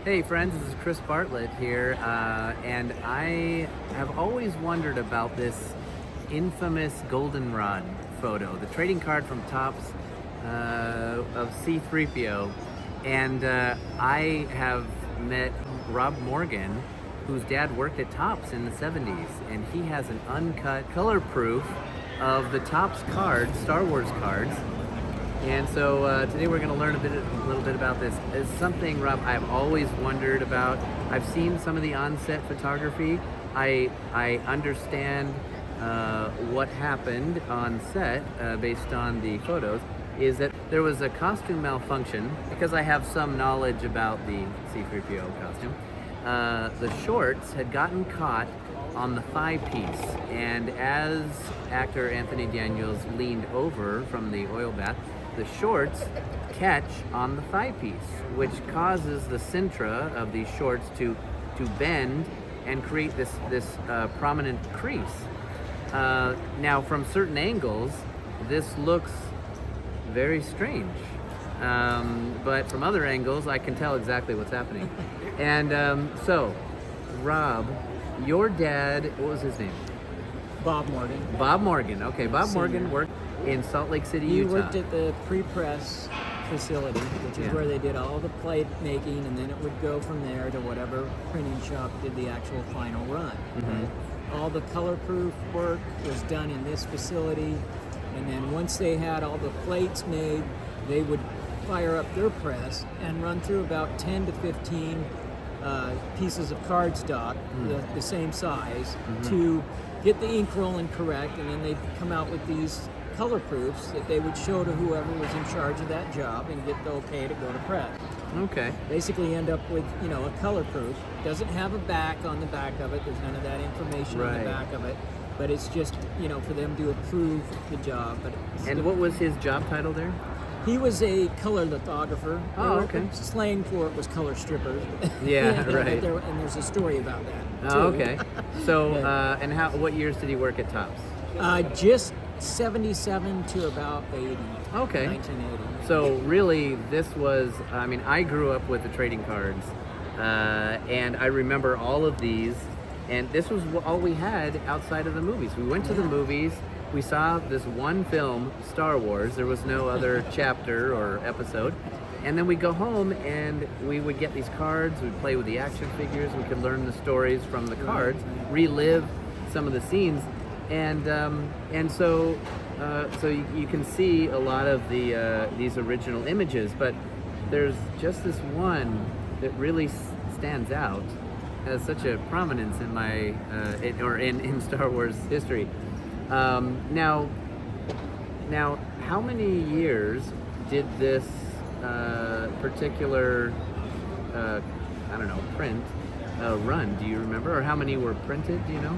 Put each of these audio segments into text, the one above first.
Hey friends, this is Chris Bartlett here, and I have always wondered about this infamous goldenrod photo, the trading card from Topps of C-3PO, and I have met Rob Morgan, whose dad worked at Topps in the 70s, and he has an uncut color proof of the Topps cards, Star Wars cards. And so today we're going to learn a little bit about this. It's something, Rob, I've always wondered about. I've seen some of the on-set photography. I understand what happened on set based on the photos, is that there was a costume malfunction, because I have some knowledge about the C-3PO costume. The shorts had gotten caught on the thigh piece, and as actor Anthony Daniels leaned over from the oil bath, the shorts catch on the thigh piece, which causes the cintra of these shorts to bend and create this prominent crease. Now, from certain angles, this looks very strange, but from other angles, I can tell exactly what's happening. And so, Rob, your dad, what was his name? Bob Morgan. Bob Morgan. Okay, Bob Morgan worked in Salt Lake City, Utah. He worked at the pre-press facility, which is where they did all the plate making, and then it would go from there to whatever printing shop did the actual final run. Right? All the color proof work was done in this facility, and then once they had all the plates made, they would fire up their press and run through about 10 to 15 pieces of cardstock, the same size, to get the ink rolling correct, and then they'd come out with these color proofs that they would show to whoever was in charge of that job and get the okay to go to press. Okay. Basically end up with, a color proof. Doesn't have a back on the back of it. There's none of that information on the back of it. But it's just, for them to approve the job. And what was his job title there? He was a color lithographer. Oh, okay. Slang for it was color strippers. Yeah, right. And there's a story about that, too. Oh, too. okay. So, and what years did he work at Topps? Just 77 to about 80. Okay. 1980. So really, this was, I grew up with the trading cards, and I remember all of these, and this was all we had outside of the movies. We went to the movies, we saw this one film, Star Wars, there was no other chapter or episode, and then we'd go home and we would get these cards, we'd play with the action figures, we could learn the stories from the cards, relive some of the scenes, and so you can see a lot of these original images, but there's just this one that really stands out, has such a prominence in my in Star Wars history. Now, how many years did this particular print run? Do you remember, or how many were printed? Do you know?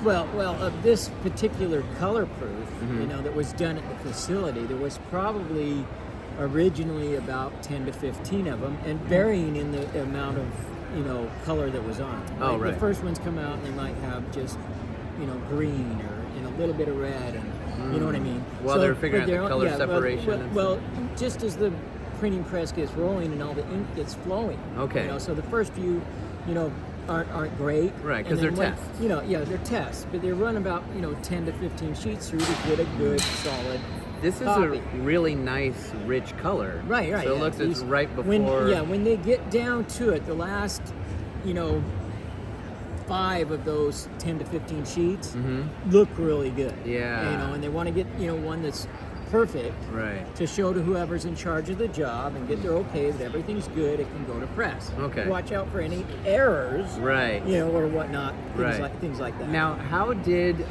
Well, of this particular color proof, that was done at the facility, there was probably originally about 10 to 15 of them, and varying in the amount of, color that was on them. Oh, right. The first ones come out and they might have just, green or, a little bit of red, and you know what I mean? Well, they're figuring out the color separation. Well, just as the printing press gets rolling and all the ink gets flowing. Okay. So the first few, aren't great. Right, because they're tests. They're tests, but they run about 10 to 15 sheets through to get a good solid. This is copy. a really nice, rich color. Right. So it looks it's right before. When they get down to it, the last, 5 of those 10 to 15 sheets look really good. Yeah. And they want to get one that's perfect, right, to show to whoever's in charge of the job and get their okay that everything's good, it can go to press. Okay. Watch out for any errors, right, or whatnot, right, things like that. Now,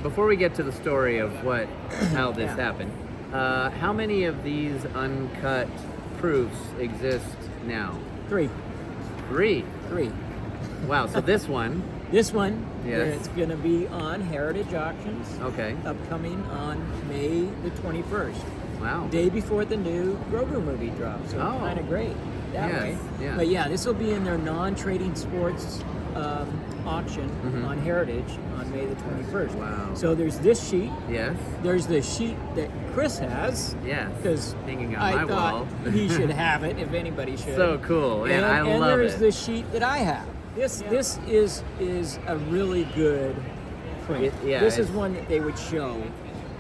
before we get to the story of how this happened, how many of these uncut proofs exist now? 3. Wow, so this one, yes, it's going to be on Heritage Auctions. Okay. Upcoming on May the 21st. Wow. Day before the new Grogu movie drops. So kind of great. that Yes, way. yeah. But yeah, this will be in their non-trading sports auction on Heritage on May the 21st. Wow. So there's this sheet. Yes. There's the sheet that Chris has. Yes. Because hanging on I my thought wall. he should have it, if anybody should. So cool. Man, I and love there's it. the sheet that I have. This is a really good print. This is one that they would show,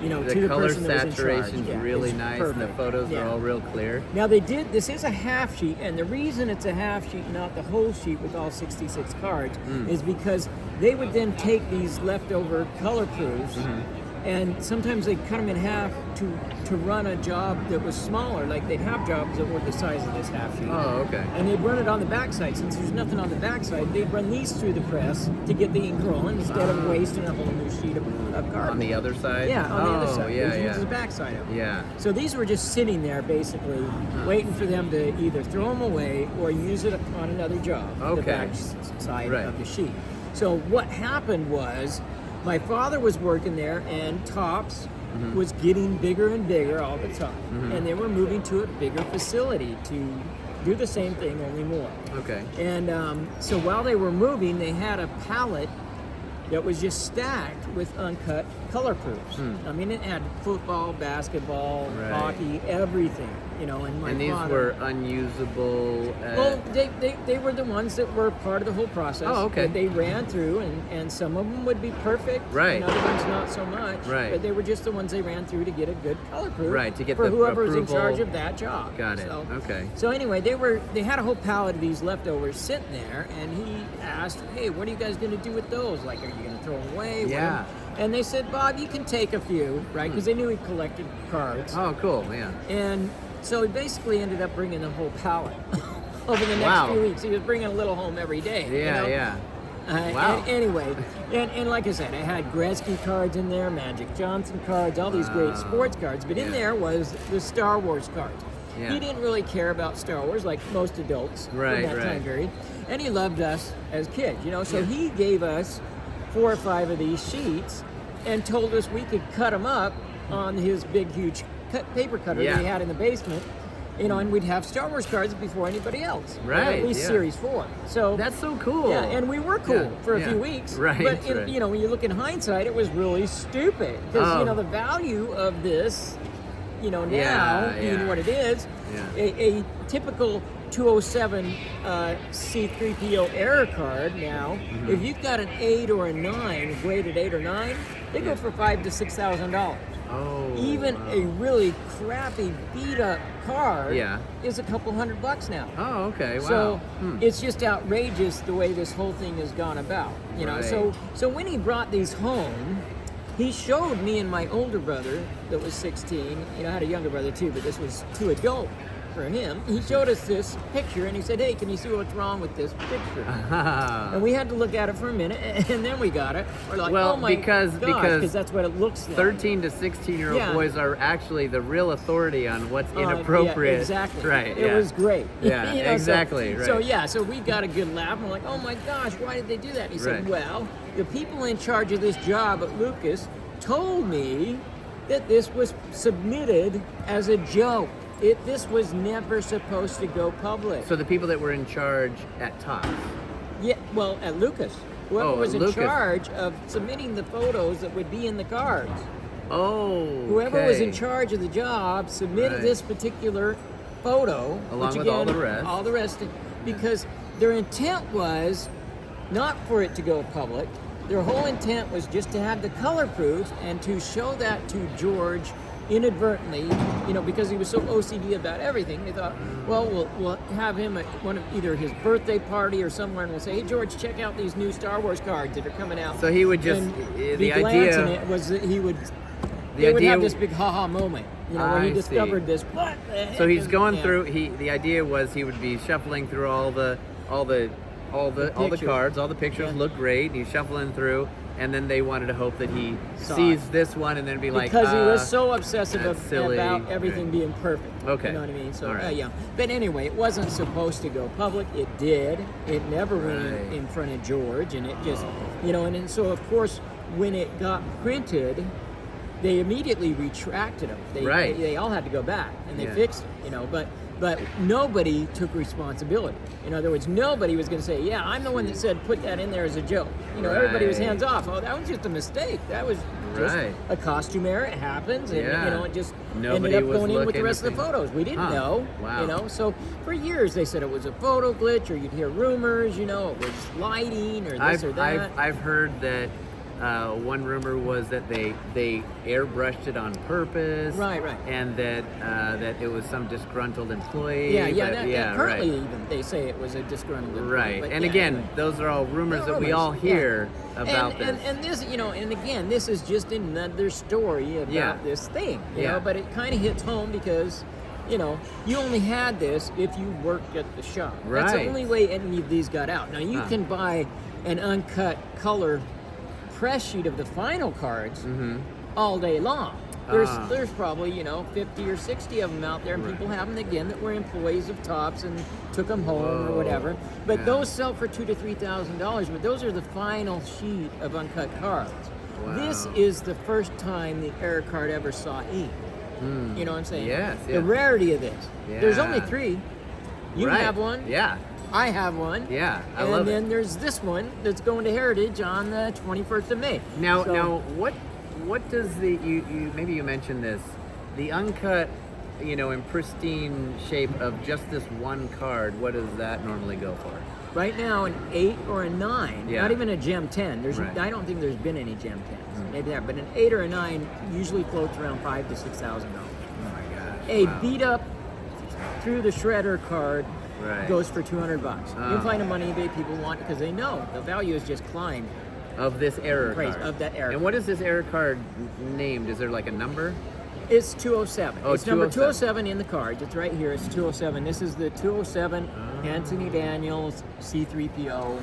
to the color person that was in charge. saturation's Yeah, really it's nice, perfect. and the photos are all real clear. Now this is a half sheet, and the reason it's a half sheet, not the whole sheet with all 66 cards, is because they would then take these leftover color proofs, and sometimes they'd cut them in half to run a job that was smaller. Like they'd have jobs that were the size of this half sheet. Oh, okay. And they'd run it on the backside. Since there's nothing on the backside, they'd run these through the press to get the ink rolling instead of wasting a whole new sheet of card. On the other side? Yeah, on the other side. Yeah, They yeah. use the backside of it. Yeah. So these were just sitting there basically waiting for them to either throw them away or use it on another job, the Okay. back side Right. of the sheet. So what happened was my father was working there, and Topps was getting bigger and bigger all the time. And they were moving to a bigger facility to do the same thing, only more. Okay. And so while they were moving, they had a pallet that was just stacked with uncut color proofs. I mean, it had football, basketball, Right. hockey, everything, and my And these father... were unusable. Well, they were the ones that were part of the whole process. Oh, okay. That they ran through, and some of them would be perfect, Right. and other ones not so much. Right. But they were just the ones they ran through to get a good color proof. Right, to get for the whoever was in approval. charge of that job. Got it. Okay. So anyway, they had a whole pallet of these leftovers sitting there, and he asked, "Hey, what are you guys going to do with those? Like, are you going to throw them away?" Yeah. And they said, "Bob, you can take a few, right?" Because they knew he collected cards. Oh, cool. Yeah. And so he basically ended up bringing the whole pallet over the next Wow. few weeks. He was bringing a little home every day. Yeah, yeah. Wow. Anyway, and like I said, I had Gretzky cards in there, Magic Johnson cards, all these great sports cards. But in there was the Star Wars cards. Yeah. He didn't really care about Star Wars like most adults Right, in that right. time period. And he loved us as kids, So he gave us 4 or 5 of these sheets and told us we could cut them up on his big, huge paper cutter that he had in the basement. And we'd have Star Wars cards before anybody else. Right, At least yeah. Series 4. So That's so cool. yeah, and we were cool for a yeah. few weeks. Right, But, right. when you look in hindsight, it was really stupid. Because, Oh. the value of this, now, Yeah, being yeah. what it is, Yeah. a typical 207 C3PO error card now, if you've got an 8 or a 9, graded 8 or 9, they go for $5,000 to $6,000. Oh. Even wow. a really crappy, beat-up card Yeah. is a couple $100 now. Oh, okay. Wow. So it's just outrageous the way this whole thing has gone about. Right. So when he brought these home, he showed me and my older brother that was 16. I had a younger brother too, but this was too adult for him. He showed us this picture and he said, "Hey, can you see what's wrong with this picture?" And we had to look at it for a minute, and then we got it. We're like, Well, "Oh my because that's what it looks like." 13 to 16-year-old Yeah. boys are actually the real authority on what's inappropriate. Yeah, exactly. Right. It was great. Yeah, exactly. So right. so we got a good laugh. We're like, "Oh my gosh, why did they do that?" And he said, Right. "Well, the people in charge of this job at Lucas told me that this was submitted as a joke. This was never supposed to go public." So the people that were in charge at Topps. Yeah, well, at Lucas. Whoever Oh, was in Lucas. charge of submitting the photos that would be in the cards. Oh. Whoever was in okay. charge of the job submitted Right. this particular photo, Along which with all again, the rest. all the rest, because their intent was not for it to go public. Their whole intent was just to have the color proof and to show that to George inadvertently, because he was so OCD about everything. They thought, well, we'll have him at one of either his birthday party or somewhere, and we'll say, "Hey, George, check out these new Star Wars cards that are coming out." So he would just And the the idea. glance in it was that he would. They would idea have this big ha-ha moment, where he I discovered see. this. What the heck So he's is-" going yeah. through. The idea was he would be shuffling through all the pictures. cards. All the pictures Yeah. look great. He's shuffling through, and then they wanted to hope that he Saw sees it. this one and then be like, Because he was so obsessive that's silly. about everything Right. being perfect. Okay. You know what I mean? So, All right. yeah. But anyway, it wasn't supposed to go public. It did. It never went Right. in front of George, and it just, and then, so of course, when it got printed, they immediately retracted them. Right. They all had to go back, and they Yeah. fixed it, But But nobody took responsibility. In other words, nobody was going to say, "Yeah, I'm the one that said put that in there as a joke." Everybody was hands off. Oh, that was just a mistake. That was just a costume error. It happens, and it just ended up going in with the rest of the photos. We didn't know. Wow. So for years they said it was a photo glitch, or you'd hear rumors. It was lighting or this or that. I've heard that. One rumor was that they airbrushed it on purpose, right, and that it was some disgruntled employee. Currently even they say it was a disgruntled employee. Right, but and again, those are all rumors that we all hear about this. And this, and again, this is just another story about this thing, but it kind of hits home because. You only had this if you worked at the shop. Right. That's the only way any of these got out. Now you can buy an uncut color press sheet of the final cards all day long. There's probably 50 or 60 of them out there, and people have them again that were employees of Topps and took them home or whatever. But those sell for $2,000 to $3,000. But those are the final sheet of uncut cards. Wow. This is the first time the error card ever saw ink. You know what I'm saying? Yes. The rarity of this. Yeah. There's only 3. You have one. Yeah. I have one. Yeah, I love it. And then there's this one that's going to Heritage on the 21st of May. Now, what does you maybe you mentioned this, the uncut, in pristine shape of just this one card? What does that normally go for? Right now, an 8 or a 9, not even a Gem 10. I don't think there's been any Gem 10s. Maybe that, but an 8 or a 9 usually floats around $5,000 to $6,000. Oh my gosh! A beat up through the shredder card. Goes for $200. You can find them on eBay. People want because they know the value has just climbed. Of this error card. Of that error. And what is this error card named? Is there like a number? It's 207. Oh, it's number 207 in the cards. It's right here. It's 207. This is the 207 Anthony Daniels C3PO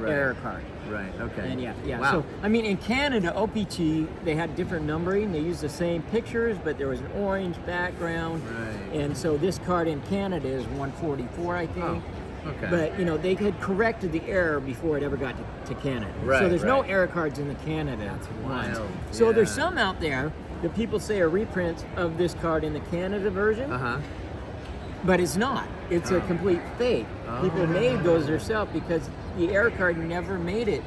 error card. Right. Okay. And Wow. So in Canada, OPT, they had different numbering. They used the same pictures, but there was an orange background. Right. And so this card in Canada is 144, I think. Oh, okay. But they had corrected the error before it ever got to Canada. Right. So there's no error cards in the Canada. That's wild. So there's some out there that people say are reprints of this card in the Canada version. But it's not. It's a complete fake. People made those themselves because the error card never made it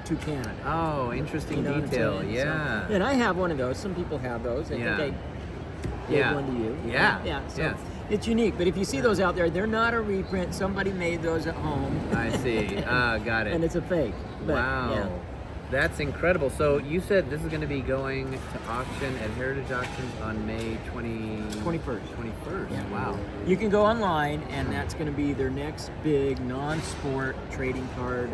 to Canada. Oh, interesting detail. Yeah. So, and I have one of those. Some people have those. I think I gave one to you. Yeah. So it's unique. But if you see those out there, they're not a reprint. Somebody made those at home. I see. Got it. And it's a fake. But, wow. Yeah. That's incredible. So you said this is going to be going to auction at Heritage Auctions on May 21st. 21st. Yeah. Wow. You can go online, and that's going to be their next big non-sport trading card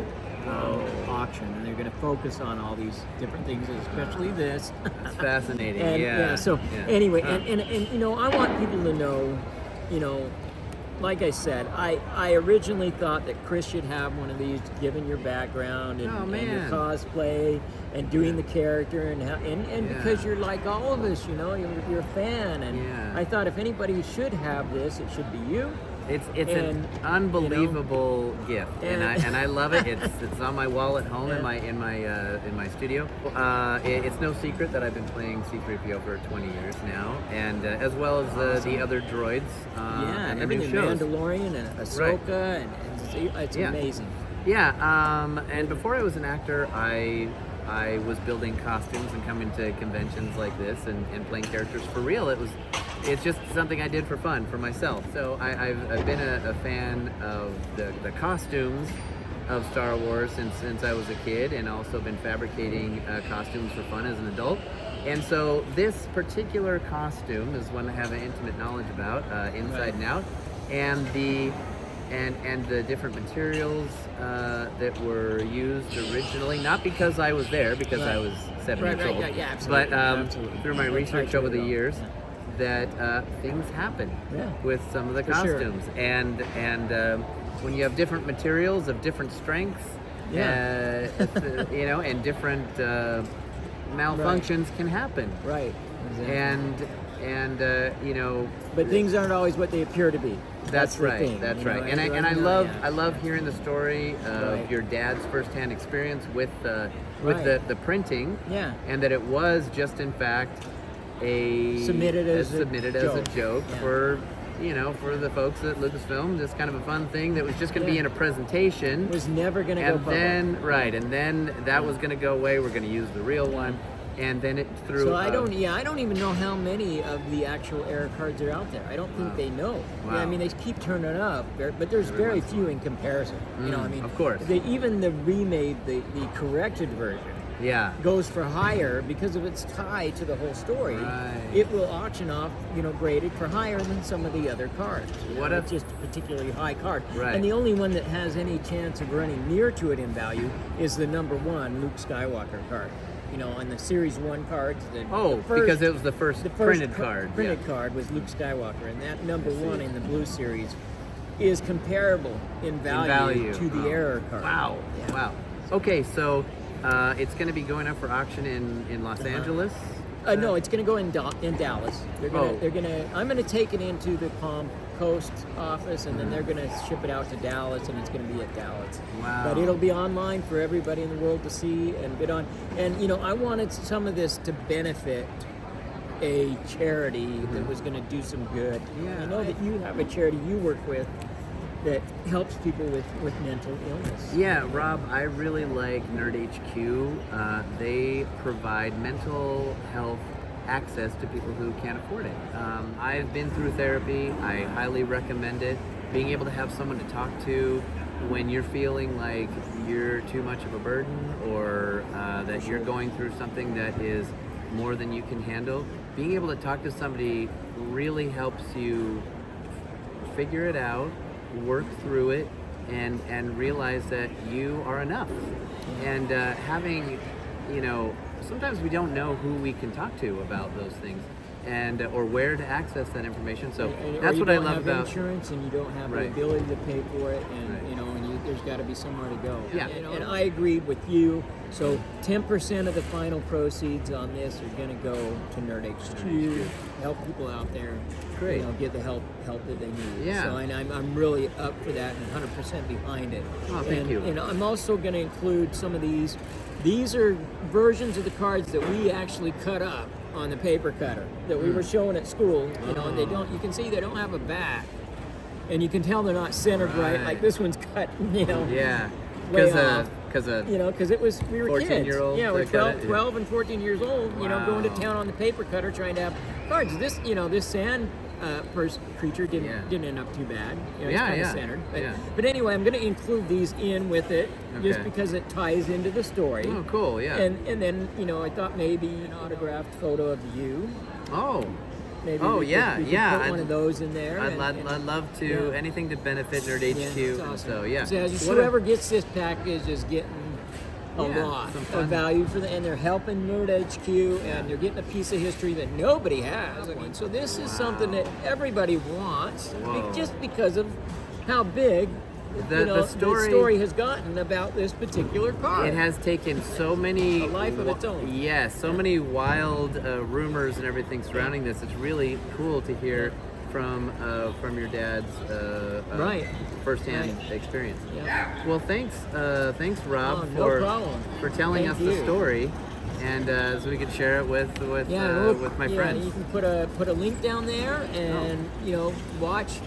auction, and they're going to focus on all these different things, especially this. That's fascinating. And, So anyway, and I want people to know, like I said, I originally thought that Chris should have one of these, given your background and your cosplay and doing the character and because you're like all of us, you're a fan, and I thought if anybody should have this, it should be you. It's an unbelievable gift, and I love it. It's on my wall at home in my studio. It's no secret that I've been playing C3PO for 20 years now, and as well as the other droids. And the everything, new shows. Mandalorian and Ahsoka, and it's amazing. Yeah, and before I was an actor, I was building costumes and coming to conventions like this and playing characters for real. It's just something I did for fun, for myself. So I've been a fan of the costumes of Star Wars since I was a kid, and also been fabricating costumes for fun as an adult. And so this particular costume is one I have an intimate knowledge about, inside and out, and the different materials that were used originally, not because I was there, because I was 7 years old, but through my research over the years, that things happen with some of the costumes, and when you have different materials of different strengths, and different malfunctions can happen, exactly. But things aren't always what they appear to be. That's right. Thing, that's right. And I love hearing the story of your dad's firsthand experience with the printing. Yeah. And that it was just in fact submitted as a joke for for the folks at Lucasfilm, just kind of a fun thing that was just going to be in a presentation. It was never going to go public. And then that was going to go away. We're going to use the real one. And then it threw. So I don't even know how many of the actual error cards are out there. I don't think they know. Wow. Yeah, I mean, they keep turning up, but there's very few in comparison. Of course. Even the remade, the corrected version, goes for higher because of its tie to the whole story. Right. It will auction off, graded for higher than some of the other cards. It's just a particularly high card. Right. And the only one that has any chance of running near to it in value is the number 1 Luke Skywalker card. On the Series 1 cards. Because it was the first printed card. Printed card was Luke Skywalker, and that number 1 in the Blue Series is comparable in value to the error card. Wow. Yeah. Wow. Okay, so it's going to be going up for auction in Los Angeles? No, it's going to go in Dallas. I'm going to take it into the Palm Coast office, and then they're going to ship it out to Dallas, and it's going to be at Dallas. Wow. But it'll be online for everybody in the world to see and bid on. And I wanted some of this to benefit a charity that was going to do some good. Yeah. I know that you have a charity you work with that helps people with mental illness. Yeah, Rob, I really like NerdHQ. They provide mental health access to people who can't afford it. I've been through therapy. I highly recommend it. Being able to have someone to talk to when you're feeling like you're too much of a burden, or that you're going through something that is more than you can handle. Being able to talk to somebody really helps you figure it out, work through it, and realize that you are enough. And having, sometimes we don't know who we can talk to about those things, and or where to access that information. So that's what I love about. You don't have insurance, and you don't have the ability to pay for it, and there's got to be somewhere to go. Yeah. And I agreed with you. So 10% of the final proceeds on this are going to go to NerdHQ, help people out there. Great. Get the help that they need. Yeah. So I'm really up for that and 100% behind it. Oh, thank you. And I'm also going to include some of these. These are versions of the cards that we actually cut up on the paper cutter that we were showing at school. And they don't. You can see they don't have a back, and you can tell they're not centered right. Like this one's cut. Yeah. Way off. Because it was we were kids. Yeah, we're 12 and 14 years old. Going to town on the paper cutter trying to have cards. This sand creature didn't end up too bad. It's kind of centered. But anyway, I'm going to include these in with it just because it ties into the story. Oh, cool. Yeah. And then I thought maybe an autographed photo of you. Oh. Maybe we could put one of those in there. I'd love to. Anything to benefit NerdHQ. Awesome. So whoever gets this package is getting a lot of value for them, and they're helping NerdHQ, and they're getting a piece of history that nobody has. I mean, so this is something that everybody wants, just because of how big the story has gotten about this particular card. It has taken so many a life of its own. Yes, so many wild rumors and everything surrounding this. It's really cool to hear from your dad's firsthand experience. Yeah. Well, thanks, Rob, for telling us you. the story, and so we could share it with my friends. You can put a link down there, and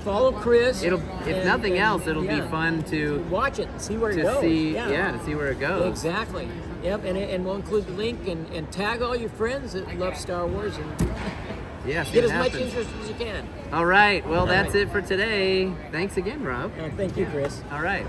follow Chris. If nothing else, it'll be fun to watch it and see where it goes. To see where it goes. Exactly. Yep, and we'll include the link and tag all your friends that love Star Wars and get as much interest as you can. All right. Well, that's it for today. Thanks again, Rob. Thank you, Chris. All right.